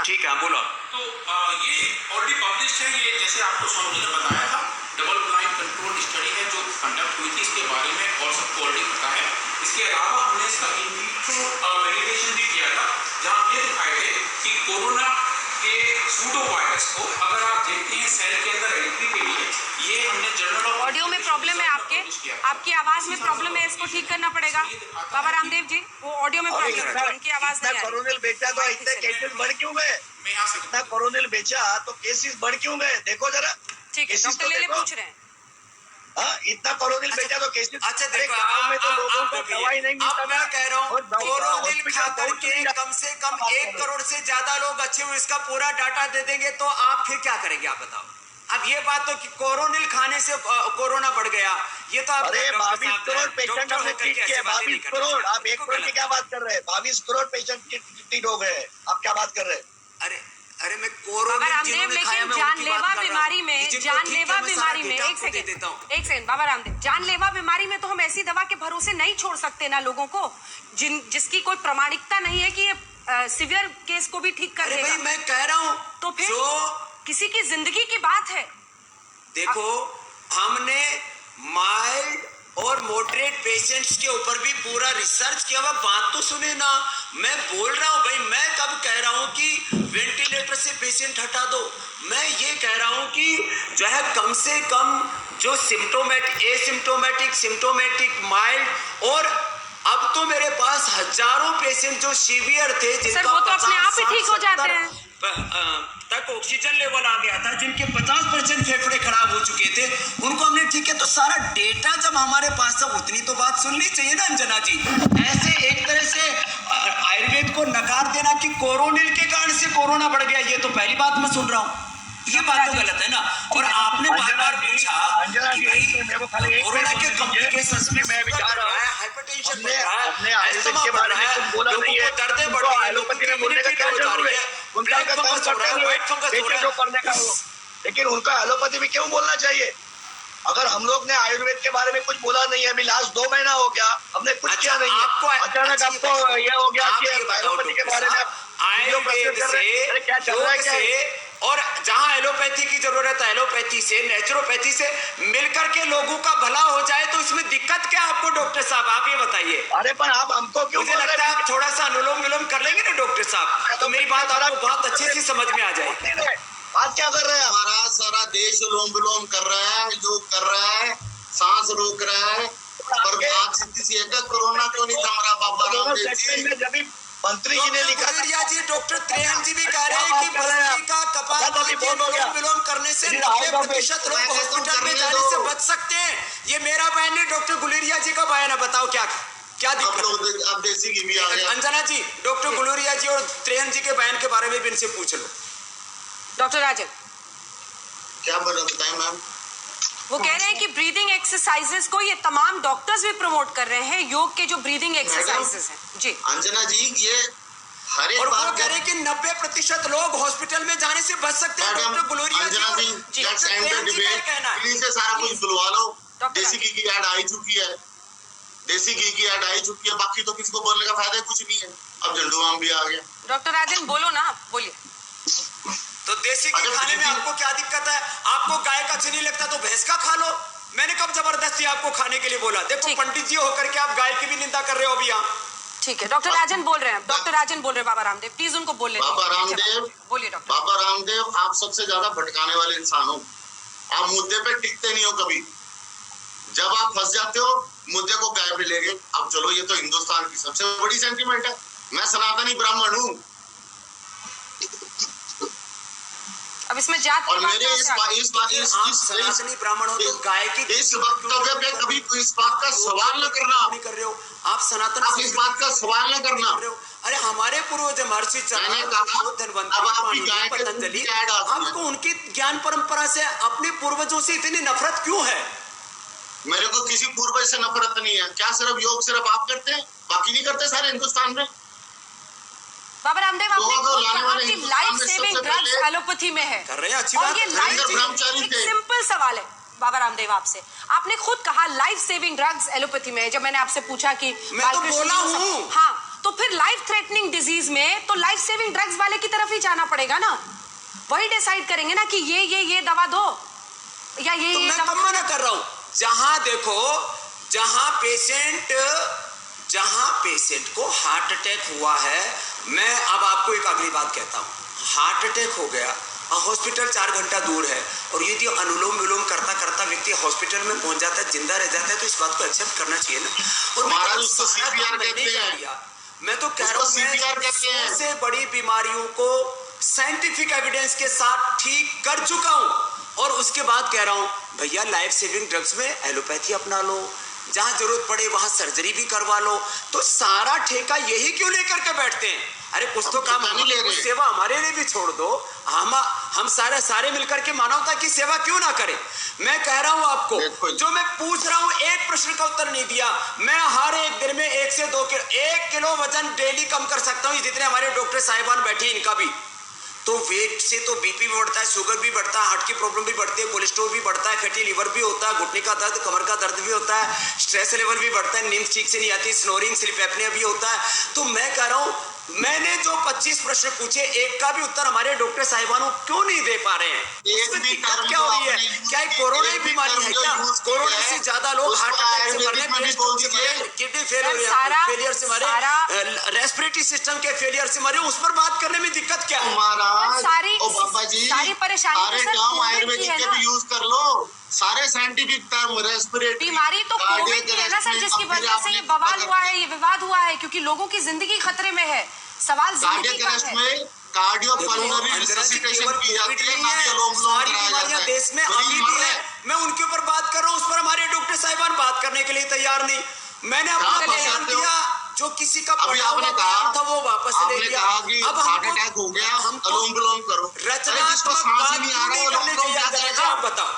ठीक है, बोलो। तो ये ऑलरेडी पब्लिश है, ये जैसे आपको स्वामी ने बताया था, डबल ब्लाइंड कंट्रोल स्टडी है जो कंडक्ट हुई थी, इसके बारे में और सबको ऑलरेडी पता है। इसके अलावा हमने इसका इन विट्रो वैलिडेशन भी किया था, जहां ये दिखाए थे कि कोरोना के सूडो वायरस को अगर आप देखते हैं सेल के अंदर एंट्री के लिए, ये हमने जर्नल ऑफ ऑडियो में प्रॉब्लम है, आपकी आवाज में प्रॉब्लम है, इसको ठीक करना पड़ेगा। बाबा रामदेव जी, वो ऑडियो में प्रॉब्लम है, उनकी आवाज नहीं आ रही। कोरोनिल बेचा तो इतने केसेस बढ़ क्यों गए? मैं यहाँ से इतना कोरोनिल बेचा तो केसेस बढ़ क्यों गए? देखो जरा। ठीक है, डॉक्टर लेले पूछ रहे हैं। हाँ, इतना कोरोनिल बेचा तो केसेस। अच्छा देखो, गाँव में तो लोगों को दवाई नहीं मिलता। अब मैं कह रहा हूँ, कोरोनिल खा करके कम से कम 1 करोड़ से ज्यादा लोग अच्छे हुए, इसका पूरा डाटा दे देंगे तो आप फिर क्या करेंगे, आप बताओ। अब ये बात तो कि कोरोनिल खाने से कोरोना बढ़ गया, ये तो आप 22 करोड़ पेशेंट हमने ट्रीट किए। 22 करोड़, आप 1 करोड़ की क्या बात कर रहे हैं? 22 करोड़ पेशेंट ट्रीट हो गए, आप क्या बात कर रहे हैं? अरे मैं कोरोना रामदेव, लेकिन जानलेवा बीमारी में एक सेकंड बाबा रामदेव, जानलेवा बीमारी में तो हम ऐसी दवा के भरोसे नहीं छोड़ सकते ना लोगों को, जिसकी कोई प्रमाणिकता नहीं है कि ये सिवियर केस को भी ठीक कर देगा। मैं कह रहा हूँ तो फिर किसी की जिंदगी की बात है। देखो, हमने माइल्ड और मॉडरेट पेशेंट्स के ऊपर भी पूरा रिसर्च किया हुआ। बात तो सुने ना, मैं बोल रहा हूँ भाई, मैं कब कह रहा हूँ कि वेंटिलेटर से पेशेंट हटा दो, मैं ये कह रहा हूँ कि जो है कम से कम जो एसिम्प्टोमेटिक, सिम्प्टोमेटिक, माइल्ड, और अब तो मेरे पास हजारों पेशेंट जो सीवियर थे, जिनका वो तो अपने आप ही ठीक हो जाते हैं तक ऑक्सीजन लेवल आ गया था, जिनके 50% फेफड़े खराब हो चुके थे, उनको हमने ठीक है। तो सारा डेटा जब हमारे पास था, उतनी तो बात सुननी चाहिए ना अंजना जी। ऐसे एक तरह से आयुर्वेद को नकार देना कि कोरोनिल के कारण से कोरोना बढ़ गया, ये तो पहली बात मैं सुन रहा हूँ। ये बात तो गलत है ना। और आपने बार-बार पूछा कि भाई कोरोना के कॉम्प्लिकेशंस में मैं विचार रहा है, हाइपरटेंशन बढ़ रहा है, अस्थमा बढ़ रहा है, लोगों को दर्दें बढ़ रही है, एलोपैथी में बोलने का क्या जरूरत है? उनका काम करते हैं जो करने का हो, लेकिन उनका एलोपैथी में क्यों बोलना चाहिए? अगर हम लोग ने आयुर्वेद के बारे में कुछ बोला नहीं है, अभी लास्ट 2 महीना हो गया, हमने कुछ किया नहीं है, अचानक आपको ये हो गया कि एलोपैथी के बारे में आयुर्वेद से क्या चल रहा है क्या? और जहां एलोपैथी की जरूरत है, एलोपैथी से, नेचुरोपैथी से मिलकर के लोगों का भला हो जाए, तो इसमें दिक्कत क्या आपको डॉक्टर साहब, आप ये बताइए। अरे पर आप हमको क्यों? मुझे लगता है आप थोड़ा सा अनुलोम विलोम कर लेंगे ना डॉक्टर साहब, तो मेरी बात आपको बहुत अच्छे से समझ में आ जाएगी। बात क्या कर रहे हैं? हमारा सारा देश अनुलोम विलोम कर रहा है, योग कर रहा है, सांस रोक रहा है, पर बात सीधी सी है, कोरोना क्यों नहीं थम रहा? बाबा रामदेव जी, मंत्री जी ने लिखा, जी डॉक्टर त्रेहन जी भी कह रहे हैं कि बस्ती का कपालभाति अनुलोम विलोम करने से 90% लोग हॉस्पिटल में जाने से बच सकते हैं। ये मेरा बयान नहीं, डॉक्टर गुलेरिया जी का बयान है। बताओ क्या दिक्कत? अब देसी घी भी आ गया। अंजना जी, डॉक्टर गुलेरिया जी और त्रेहन जी के बयान के बारे में भी इनसे पूछ लो। डॉक्टर राजन क्या बोला, बताएं मैम। वो कह रहे हैं कि ब्रीदिंग एक्सरसाइजेस को ये तमाम डॉक्टर्स भी प्रमोट कर रहे हैं, योग के जो ब्रीदिंग एक्सरसाइजेस हैं। जी अंजना जी, ये हर एक और बात वो कह रहे हैं कि 90% लोग हॉस्पिटल में जाने से बच सकते हैं। Doctor Guleria Anjana ji, let's end the debate, please से सारा कुछ बुलवा लो। देसी घी की ऐड आई चुकी है, देसी घी की ऐड आई चुकी है, बाकी तो किसी को बोलने का फायदा कुछ नहीं है। अब झंडू आम भी आ गया। डॉक्टर राजन बोलो ना, बोलिए। तो देसी घी खाने में आपको क्या दिक्कत है? आपको गाय का अच्छा नहीं लगता तो भैंस का खा लो। मैंने कब जबरदस्ती आपको खाने के लिए बोला? देखो पंडित जी होकर के आप गाय की भी निंदा कर रहे हो अभी यहाँ। ठीक है, डॉक्टर राजन बोल रहे हैं, डॉक्टर राजन बोल रहे हैं। बाबा रामदेव प्लीज उनको बोलने दीजिए। बाबा रामदेव बोलिए डॉक्टर। बाबा रामदेव, आप सबसे ज्यादा भटकाने वाले इंसान हो। आप मुद्दे पे टिकते नहीं हो कभी। जब आप फंस जाते हो, मुद्दे को गायब ले गए। अब चलो, ये तो हिंदुस्तान की सबसे बड़ी सेंटिमेंट है। मैं सनातनी ब्राह्मण हूँ, अब इसमें जात और मेरे इस सनातनी ब्राह्मण हो तो गाय की इस वक्तव्य पे कभी इस बात का सवाल न करना। नहीं कर रहे हो आप, सनातन आप इस बात का सवाल न करना। अरे हमारे पूर्वज महर्षि पतंजलि, आपको उनकी ज्ञान परंपरा से, अपने पूर्वजों से इतनी नफरत क्यों है? मेरे को किसी पूर्वज से नफरत नहीं है। क्या सिर्फ योग सिर्फ आप करते हैं, बाकी नहीं करते सारे हिंदुस्तान में? बाबा रामदेव, आपने कहा कि लाइफ सेविंग ड्रग्स एलोपैथी में है, कर रहे हैं, अच्छी और बात ये लाइफ ब्रह्मचारी थे। सिंपल सवाल है, बाबा रामदेव आपसे, आपने खुद कहा लाइफ सेविंग ड्रग्स एलोपैथी में, जब मैंने आपसे पूछा कि मैं तो बोला हूँ। हाँ, तो फिर लाइफ थ्रेटनिंग डिजीज में तो लाइफ सेविंग ड्रग्स वाले की तरफ ही जाना पड़ेगा ना, वही डिसाइड करेंगे ना कि ये दवा दो या ये तो मैं कब मना कर रहा हूँ, जहां देखो, जहां पेशेंट को हार्ट अटैक हुआ है, मैं अब आपको एक अगली बात कहता हूँ, हार्ट अटैक हो गया, हॉस्पिटल 4 घंटा दूर है, और यदि अनुलोम विलोम करता करता व्यक्ति हॉस्पिटल में पहुंच जाता है, जिंदा रह जाता है, तो इस बात को एक्सेप्ट करना चाहिए ना। और महाराज उसको CPR कहते हैं। मैं तो कह रहा हूँ, सबसे बड़ी बीमारियों को साइंटिफिक एविडेंस के साथ ठीक कर चुका हूँ, और उसके बाद कह रहा हूँ भैया लाइफ सेविंग ड्रग्स में एलोपैथी अपना लो, जहां जरूरत पड़े वहां सर्जरी भी करवा लो, तो सारा ठेका यही क्यों लेकर के बैठते हैं? अरे कुछ तो काम कुछ सेवा हमारे लिए भी छोड़ दो, हम सारे मिलकर के मानवता की सेवा क्यों ना करें? मैं कह रहा हूं आपको, जो मैं पूछ रहा हूं, एक प्रश्न का उत्तर नहीं दिया। मैं हर एक दिन में 1 से 2 किलो 1 किलो वजन डेली कम कर सकता हूं, जितने हमारे डॉक्टर साहिबान बैठे इनका भी। तो वेट से तो बीपी भी बढ़ता है, शुगर भी बढ़ता है, हार्ट की प्रॉब्लम भी बढ़ती है, कोलेस्ट्रॉल भी बढ़ता है, फैटी लिवर भी होता है, घुटने का दर्द, कमर का दर्द भी होता है, स्ट्रेस लेवल भी बढ़ता है, नींद ठीक से नहीं आती, स्नोरिंग, स्लीप एपनिया भी होता है। तो मैं कह रहा हूं, मैंने जो 25 प्रश्न पूछे, एक का भी उत्तर हमारे डॉक्टर साहिबानों क्यों नहीं दे पा रहे हैं? इसमें दिक्कत क्या हो रही है? क्या कोरोना ही बीमारी है क्या? कोरोना से ज्यादा लोग हार्ट अटैक से मर रहे हैं, किडनी फेलियर से मरे, रेस्पिरेटरी सिस्टम के फेलियर से मरे, उस पर बात करने में दिक्कत क्या है? बाबा जी, सारी परेशानी सारे टर्म आयुर्वेदिक के भी यूज कर लो, सारे साइंटिफिक टर्म, रेस्पिरेटरी बीमारी तो कोविड की है ना सर, जिसकी वजह से ये बवाल हुआ है, ये विवाद हुआ है, क्योंकि लोगों की जिंदगी खतरे में है। सवाल जिंदगी का है। कार्डियोपल्मोनरी रिससिटेशन की जाती है, सारी बीमारियां देश में अभी भी है। मैं उनके ऊपर बात कर रहा हूँ, उस पर हमारे डॉक्टर साहिबान बात करने के लिए तैयार नहीं। मैंने अपना बयान दिया, जो किसी का पढ़ा हुआ बयान था वो वापस ले लिया। अब हार्ट अटैक हो गया, अनुलोम विलोम करो, रचनात्मक बात नहीं करनी चाहिए। आप बताओ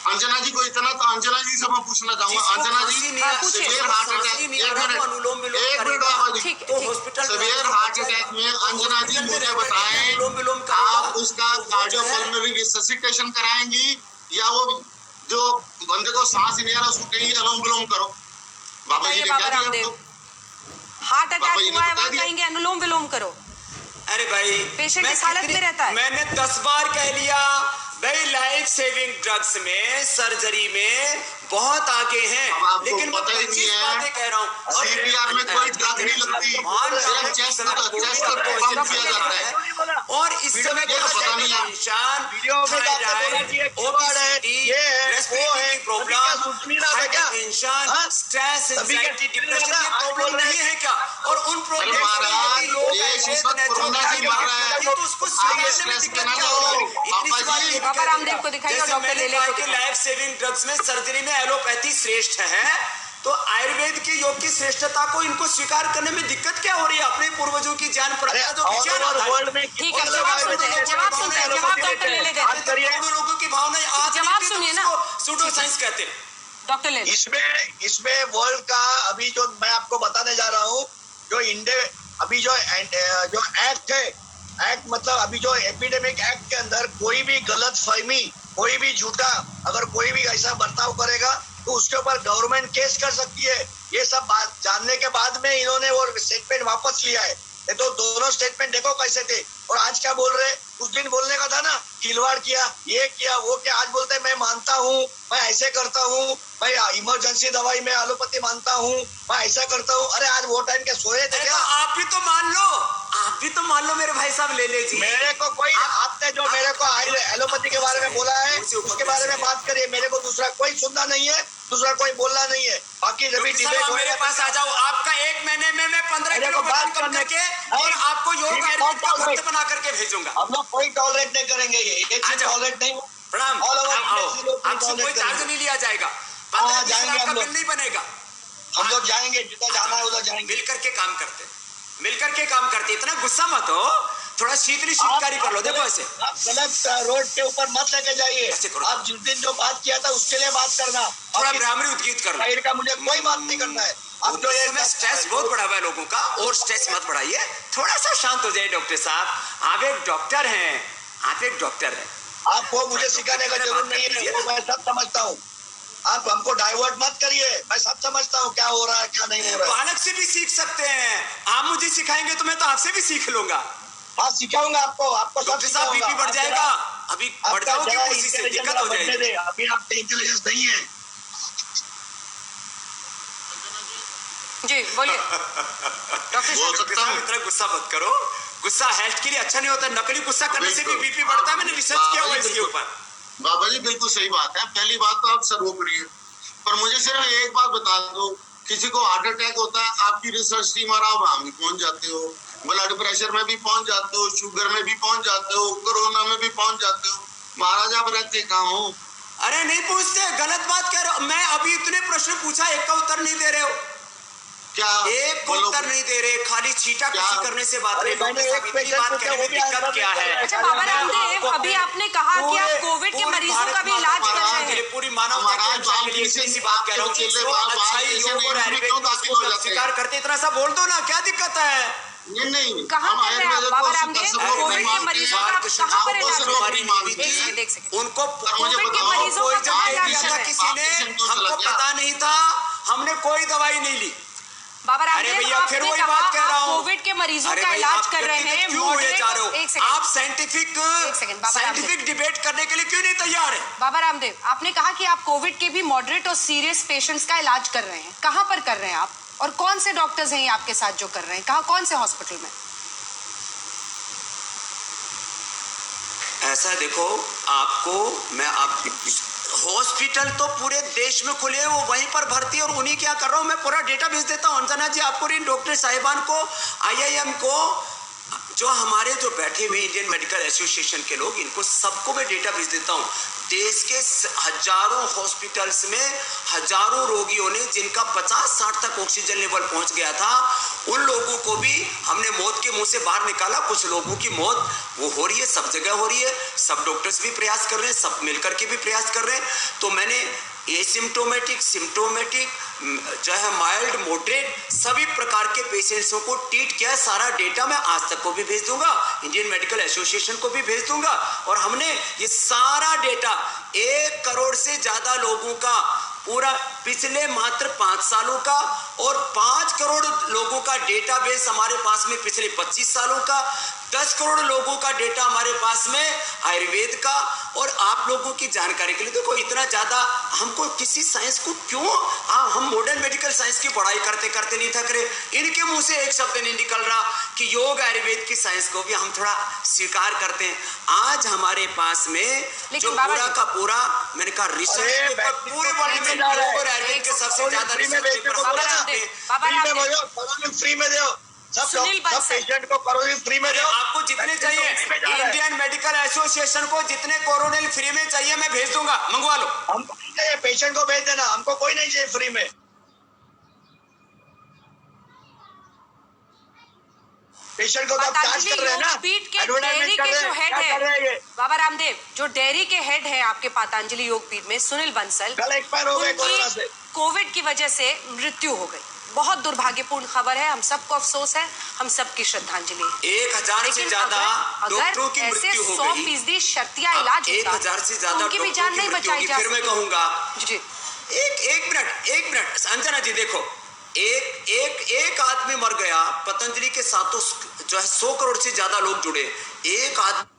अंजना जी को इतना, तो अंजना जी से मैं पूछना चाहूंगा, अंजना जी सीवियर हार्ट अटैक, एक मिनट बाबा जी, तो हॉस्पिटल सीवियर हार्ट अटैक में अंजना जी मुझे बताएं, आप उसका कार्डियोपल्मोनरी रिससिटेशन कराएंगी क्या वो जो बंदे को सांस नहीं आ रहा उसको कहीं अनुलोम विलोम करो? बाबा जी ने क्या दिया? हार्ट अटैक हुआ है वहां कहेंगे अनुलोम विलोम करो? अरे भाई पेशेंट इस हालत में रहता है। मैंने 10 बार कह लिया भाई, लाइफ सेविंग ड्रग्स में, सर्जरी में बहुत आगे हैं, लेकिन पता ही नहीं है। बातें कह रहा हूँ। सीपीआर में कोई ड्रग नहीं लगती, सिर्फ चेस्ट को पंप किया जाता है। और इस समय पता नहीं है, निशान प्रॉब्लम, स्ट्रेस, एंजाइटी, डिप्रेशन की प्रॉब्लम नहीं है क्या? और उन प्रॉब्लम बाबा रामदेव को दिखाइए, डॉक्टर ले लेंगे। लाइफ सेविंग ड्रग्स में, सर्जरी में एलोपैथी श्रेष्ठ है, तो आयुर्वेद की योग की श्रेष्ठता को इनको स्वीकार करने में दिक्कत क्या हो रही है? अपने पूर्वजों की जान परंपरा जो वर्ल्ड में ठीक है, जवाब सुनते हैं, जवाब डॉक्टर ले लेते हैं। लोगों की भावना आज जवाब सुनिए ना, सूडो साइंस कहते हैं डॉक्टर ले। इसमें वर्ल्ड का अभी जो मैं आपको बताने जा रहा हूँ, जो इंडिया अभी जो एक्ट है, एक्ट मतलब अभी जो एपिडेमिक एक्ट के अंदर कोई भी गलत फहमी, कोई भी झूठा, अगर कोई भी ऐसा बर्ताव करेगा तो उसके ऊपर गवर्नमेंट केस कर सकती है। ये सब बात जानने के बाद में इन्होंने वो स्टेटमेंट वापस लिया है। तो दोनों स्टेटमेंट देखो कैसे थे, और आज क्या बोल रहे? उस दिन बोलने का था ना, खिलवाड़ किया, ये किया, वो क्या, आज बोलते मैं मानता हूँ, मैं ऐसे करता हूँ, मैं इमरजेंसी दवाई में एलोपैथी मानता हूँ, मैं ऐसा करता हूँ। अरे आज वो टाइम के सोए थे क्या? आप भी तो मान लो, आप भी तो मान लो मेरे भाई साहब, ले लीजिए। मेरे को कोई, आपने जो मेरे को एलोपैथी के बारे में बोला है उसके बारे में बात करिए, मेरे को दूसरा कोई सुनना नहीं है, दूसरा कोई बोलना नहीं है। बाकी जब डिबेट मेरे पास आ जाओ, आपका 1 महीने में मैं 15 किलो वजन कम करके और आपको योग आयुर्वेद का भक्त बना करके भेजूंगा। हम लोग कोई टॉलरेट नहीं करेंगे, ये एक टॉलरेट नहीं। प्रणाम, आपसे कोई चार्ज नहीं लिया जाएगा, 15 जाएंगे आपका हम बिल नहीं बनेगा। हम लोग जाएंगे, जितना जाना है उधर जाएंगे, मिलकर के काम करते, मिलकर के काम करते। इतना गुस्सा मत हो, थोड़ा शीतकारी कर लो। देखो ऐसे आप गलत रोड के ऊपर मत लेके जाइए। आप जिस दिन जो बात किया था उसके लिए बात करना, थोड़ा ब्राह्मणी उद्गीत कर लो। का मुझे कोई बात नहीं करना है। अब तो ये स्ट्रेस बहुत बढ़ा हुआ है लोगों का, और स्ट्रेस मत बढ़ाइए, थोड़ा सा शांत हो जाए। डॉक्टर साहब, आप एक डॉक्टर हैं, आप एक डॉक्टर हैं, आपको मुझे सिखाने का जरूरत नहीं है, वो मैं सब समझता हूँ। आप हमको डाइवर्ट मत करिए, मैं सब समझता हूँ क्या हो रहा है क्या नहीं हो रहा है। बालक से भी सीख सकते हैं, आप मुझे सिखाएंगे तो मैं तो आपसे भी सीख लूंगा। हाँ सिखाऊंगा आपको सब डॉक्टर साहब बीपी बढ़ जाएगा, अभी बढ़ जाओगे आपका उसी से दिक्कत हो जाएगी। अभी आपका इंटेलिजेंस नहीं है। जी बोलिए डॉक्टर बोल साहब। सकता हूँ। इतना गुस्सा मत करो, गुस्सा हेल्थ के लिए अच्छा नहीं होता, नकली गुस्सा करने से भी बीपी बढ़ता है, मैंने रिसर्च किया हुआ इसके ऊपर। बाबा जी बिल्कुल सही बात है। पहली बात तो आप सर्वोपरि है, पर मुझे सिर्फ एक बात बता दो, किसी को हार्ट अटैक होता है, आपकी रिसर्च टीम और आप वहां भी पहुंच जाते हो, ब्लड प्रेशर में भी पहुंच जाते हो, शुगर में भी पहुंच जाते हो, कोरोना में भी पहुंच जाते हो। महाराज आप रहते कहाँ हो? अरे नहीं पूछते, गलत बात कह रहे हो। मैं अभी इतने प्रश्न पूछा, एक का उत्तर नहीं दे रहे हो, क्या एक को बोलो? उत्तर नहीं दे रहे, खाली छीटा कसी करने से बात नहीं। मैंने डॉक्टर साहब एक इतनी पेशेंट बात पूछा, करने में वो भी दिक्कत आंसर क्या है? अच्छा बाबा रामदेव, अभी आपने कहा कि आप कोविड के मरीजों का भी इलाज कर रहे हैं। पूरी मानवता के रक्षा के लिए इतनी सी बात कह रहा हूँ कि इसको अच्छाई योग और आयुर्वेद को स्वीकार करते, इतना सा बोल दो ना, क्या दिक्कत है? नहीं कहाँ हम कर रहे हैं आप आयुर्वेद बाबा को रामदेव? सर्वोपरि कोविड के मानते मरीजों हैं। का आप कहाँ पर इलाज कर रहे हैं? बीमारी एक सेकंड, एक सेकंड। उनको मुझे कोविड के बताओ, मरीजों का कोई कहाँ दवाई इलाज दिया कर था रहे हैं? किसी ने, हमको पता नहीं था, हमने कोई दवाई नहीं ली। बाबा अरे रामदेव भैया फिर आपने वही कहा बात कह रहा आप हूँ, कोविड के मरीजों अरे का भाई, इलाज आप कर रहे व्यक्तिगत हैं। क्यों हुए जा रहे हो? एक सेकंड, आप साइंटिफिक बाबा रामदेव। डिबेट करने के लिए क्यों नहीं तैयार है? बाबा रामदेव, आपने कहा कि आप कोविड के भी मॉडरेट और सीरियस पेशेंट्स का इलाज कर रहे हैं, कहाँ पर कर रहे हैं आप, और कौन से डॉक्टर्स हैं आपके साथ जो कर रहे हैं, कहाँ, कौन से हॉस्पिटल में? ऐसा देखो, आपको मैं आप हॉस्पिटल तो पूरे देश में खुले हैं, वो वहीं पर भर्ती, और उन्हीं क्या कर रहा हूँ मैं, पूरा डेटा भेज देता हूँ अंजना जी आपको, इन डॉक्टर साहिबान को, IIM को, जो हमारे जो बैठे हुए इंडियन मेडिकल एसोसिएशन के लोग, इनको सबको मैं डेटा भेज देता हूँ। देश के हजारों हॉस्पिटल्स में हजारों रोगियों ने, जिनका 50-60 तक ऑक्सीजन लेवल पहुंच गया था, उन लोगों को भी हमने मौत के मुंह से बाहर निकाला। कुछ लोगों की मौत वो हो रही है, सब जगह हो रही है, सब डॉक्टर्स भी प्रयास कर रहे हैं, सब मिलकर के भी प्रयास कर रहे हैं। तो मैंने एसिम्टोमेटिक, सिम्टोमेटिक, जो है माइल्ड, मॉडरेट, सभी प्रकार के पेशेंट्सों को ट्रीट किया है। सारा डेटा मैं आज तक को भी भेज दूंगा, इंडियन मेडिकल एसोसिएशन को भी भेज दूंगा, और हमने ये सारा डेटा 1 करोड़ से ज्यादा लोगों का, पूरा पिछले मात्र 5 सालों का, और 5 करोड़ लोगों का डेटाबेस हमारे पास में पिछले 25 सालों का, 10 करोड़ लोगों का डेटा हमारे पास में आयुर्वेद का। और आप लोगों की जानकारी के लिए देखो, इतना ज्यादा हमको किसी साइंस को क्यों, हम मॉडर्न मेडिकल साइंस की पढ़ाई करते करते नहीं थक रहे। इनके मुंह से एक शब्द नहीं निकल रहा कि योग आयुर्वेद की साइंस को भी हम थोड़ा स्वीकार करते हैं। आज हमारे पास में जो पूरा का पूरा, मैंने कहा रिसर्च पूरे वर्ल्ड में योग और आयुर्वेद के सबसे ज्यादा रिसर्च फ्री में दो, सब पेशेंट को कोरोनिल फ्री में दो। आपको जितने चाहिए, इंडियन मेडिकल एसोसिएशन को जितने कोरोनिल फ्री में चाहिए मैं भेज दूंगा, मंगवा लो। हमको नहीं चाहिए, पेशेंट को भेज देना, हमको कोई नहीं चाहिए फ्री में। पेशेंट को तो आप चार्ज कर रहे हैं ना, डेयरी के जो हेड है बाबा रामदेव, जो डेयरी के हेड है आपके पतंजलि योगपीठ में, सुनील बंसल, कल एक्सपायर हो गए कोरोना से, कोविड की वजह से मृत्यु हो गई। बहुत दुर्भाग्यपूर्ण खबर है, हम सबको अफसोस है, हम सबकी श्रद्धांजलि है। 1000 से ज्यादा डॉक्टरों की मृत्यु हो गई। 100% शर्तिया इलाज होता, 1000 से ज्यादा उनकी भी जान नहीं बचाई जा फिर मैं कहूंगा जी। एक मिनट अंजना जी, देखो, एक आदमी मर गया, पतंजलि के साथ तो जो है 100 करोड़ से ज्यादा लोग जुड़े, एक आदमी